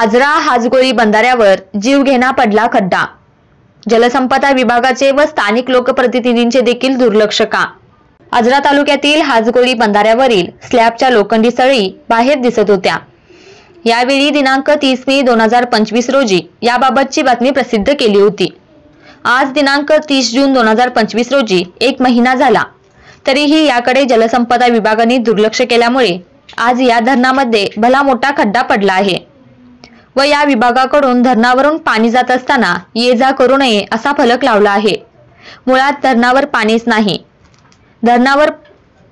आजरा हाजगोळी बंधाऱ्यावर जीवघेणा पडला खड्डा। जलसंपदा विभागाचे व स्थानिक लोकप्रतिनिधींचे देखील दुर्लक्ष का? आजरा तालुक्यातील हाजगोळी बंधाऱ्यावरील स्लॅबच्या लोखंडी सळी बाहेर दिसत होत्या। यावेळी दिनांक 30 मे 2025 रोजी याबाबतची बातमी प्रसिद्ध केली होती। आज दिनांक 30 जून 2025 रोजी एक महिना झाला, तरीही याकडे जलसंपदा विभागाने दुर्लक्ष केल्यामुळे आज या धरणामध्ये भला मोठा खड्डा पडला आहे व या विभागाकडून धरणावरून पाणी जात असताना ये जा करू नये असा फलक लावला आहे। मुळात धरणावर पाणीच नाही, धरणावर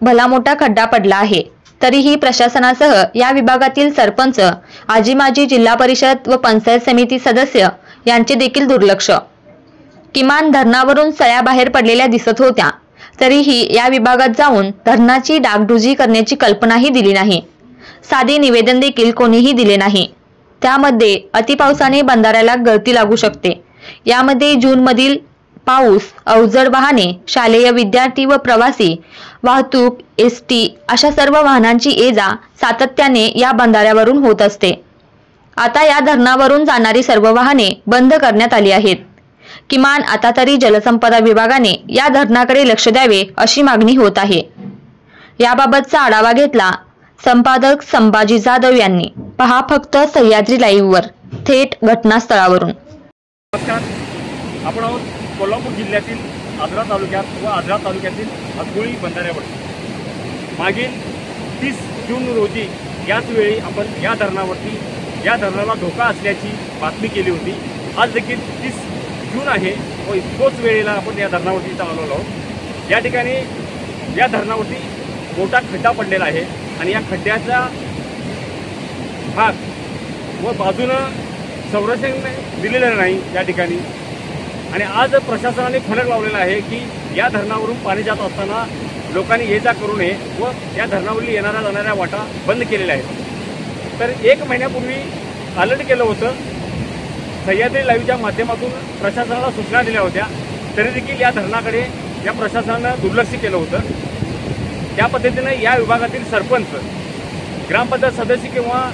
भला मोठा खड्डा पडला आहे, तरीही प्रशासनासह या विभागातील सरपंच, आजी माजी, जिल्हा परिषद व पंचायत समिती सदस्य यांचे देखील दुर्लक्ष। किमान धरणावरून सळ्या बाहेर पडलेल्या दिसत होत्या, तरीही या विभागात जाऊन धरणाची डागडुजी करण्याची कल्पनाही दिली नाही। साधे निवेदन देखील कोणीही दिले नाही। त्यामध्ये अतिपावसाने बंधाऱ्याला गळती लागू शकते। यामध्ये जून मधील पाऊस, अवजड वाहने, शालेय विद्यार्थी व प्रवासी वाहतूक, एसटी अशा सर्व वाहनांची ये-जा सातत्याने या बंधाऱ्यावरून होत असते। आता या धरणावरून जाणारी सर्व वाहने बंद करण्यात आली आहेत। किमान आता तरी जलसंपदा विभागाने या धरणाकडे लक्ष द्यावे अशी मागणी होत आहे। याबाबतचा आढावा घेतला संपादक संभाजी जाधव यांनी। पहा फक्त सह्याद्री लाईव्ह वर थेट घटनास्थळावरून। नमस्कार, आपण आहोत कोल्हापूर जिल्ह्यातील आजरा तालुक्यात व आजरा तालुक्यातील हाजगोळी बंधाऱ्यावर। मागील 30 जून रोजी याच वेळी आपण या धरणाला धोका असल्याची बातमी केली होती। आज देखील 30 जून आहे व तोच वेळेला आपण या धरणावरती चालवलो आहोत। या ठिकाणी या धरणावरती मोठा खड्डा पडलेला आहे आणि या खड्ड्याचा भाग व बाजूनं संरक्षण दिलेलं नाही या ठिकाणी। आणि आज प्रशासनाने फलक लावलेला आहे की या धरणावरून पाणी जात असताना लोकांनी ये जा करू नये व या धरणावरील येणाऱ्या जाणाऱ्या वाटा बंद केलेल्या आहेत। तर 1 महिन्यापूर्वी अलर्ट केलं होतं, सह्याद्री लाईव्हच्या माध्यमातून प्रशासनाला सूचना दिल्या होत्या, तरी देखील या धरणाकडे या प्रशासनानं दुर्लक्ष केलं होतं। त्या पद्धतीनं या विभागातील सरपंच, ग्रामपंचायत सदस्य किंवा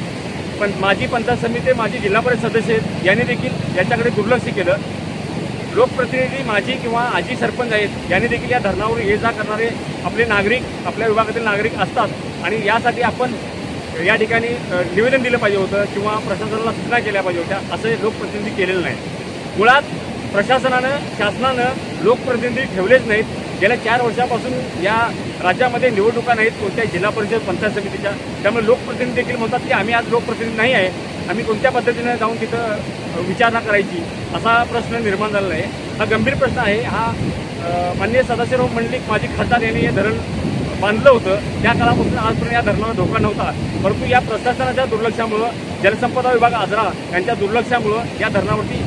माजी पंचायत समिती, माजी जिल्हा परिषद सदस्य यांनी देखील याच्याकडे दुर्लक्ष केलं। लोकप्रतिनिधी, माजी किंवा आजी सरपंच आहेत यांनी देखील या धरणावर ये जा करणारे आपले नागरिक, आपल्या विभागातील नागरिक असतात आणि यासाठी आपण या ठिकाणी निवेदन दिलं पाहिजे होतं किंवा प्रशासनाला सूचना केल्या पाहिजे होत्या, असं लोकप्रतिनिधी केलेलं नाही। मुळात प्रशासनानं, शासनानं लोकप्रतिनिधी ठेवलेच नाहीत। गेल्या 4 वर्षापासून या राज्यामध्ये निवडणुका नाहीत कोणत्याही जिल्हा परिषद, पंचायत समितीच्या, त्यामुळे लोकप्रतिनिधी देखील म्हणतात की आम्ही आज लोकप्रतिनिधी नाही आहे, आम्ही कोणत्या पद्धतीने जाऊन तिथं विचारणा करायची असा प्रश्न निर्माण झालेला आहे। हा गंभीर प्रश्न आहे। हा माननीय सदाशिवराव मंडलिक, माजी खासदार यांनी हे धरण बांधलं होतं, त्या काळापासून आजपर्यंत या धरणाला धोका नव्हता, परंतु या प्रशासनाच्या दुर्लक्षामुळं, जलसंपदा विभाग आजरा यांच्या दुर्लक्षामुळं या धरणावरती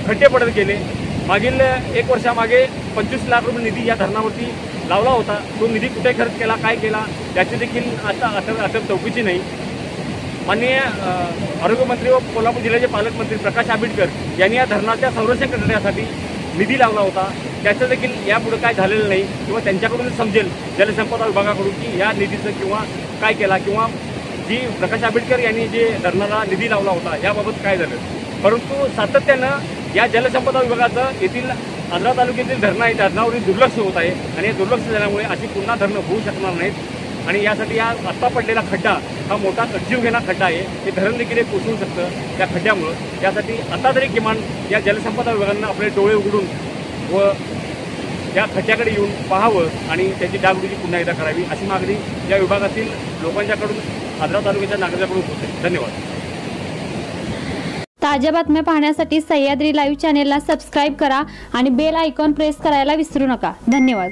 खड्डे पडत गेले। मागील 1 वर्षामागे 25 लाख रुपये निधी या धरणावरती लावला होता। तो निधी कुठे खर्च केला, काय केला याची देखील आता अटक चौकशी नाही। माननीय आरोग्यमंत्री व कोल्हापूर जिल्ह्याचे पालकमंत्री प्रकाश आंबेडकर यांनी या धरणाच्या संरक्षण करण्यासाठी निधी लावला होता, त्याचं देखील यापुढे काय झालेलं नाही किंवा त्यांच्याकडून समजेल जलसंपदा विभागाकडून की या निधीचं किंवा काय केला किंवा जी प्रकाश आंबेडकर यांनी जे धरणाला निधी लावला होता याबाबत काय झालं। परंतु सातत्यानं या जलसंपदा विभागाचं येथील आजरा तालुक्यातील धरणं आहे, धरणावरील दुर्लक्ष होत आहे आणि हे दुर्लक्ष झाल्यामुळे अशी पुन्हा धरणं होऊ शकणार नाहीत। आणि यासाठी या आत्ता पडलेला खड्डा हा मोठा जीवघेणा खड्डा आहे, हे धरण देखील कोसळू शकतं त्या खड्ड्यामुळं। यासाठी आता तरी किमान या जलसंपदा विभागांना आपले डोळे उघडून व या खड्ड्याकडे येऊन पाहावं आणि त्याची डागडुजी पुन्हा एकदा करावी अशी मागणी या विभागातील लोकांच्याकडून, आजरा तालुक्याच्या नागरिकांकडून होते। धन्यवाद। ताज्या बातम्या पाहण्यासाठी सह्याद्री लाईव्ह चॅनेलला सबस्क्राईब करा आणि बेल आयकॉन प्रेस करायला विसरू नका। धन्यवाद।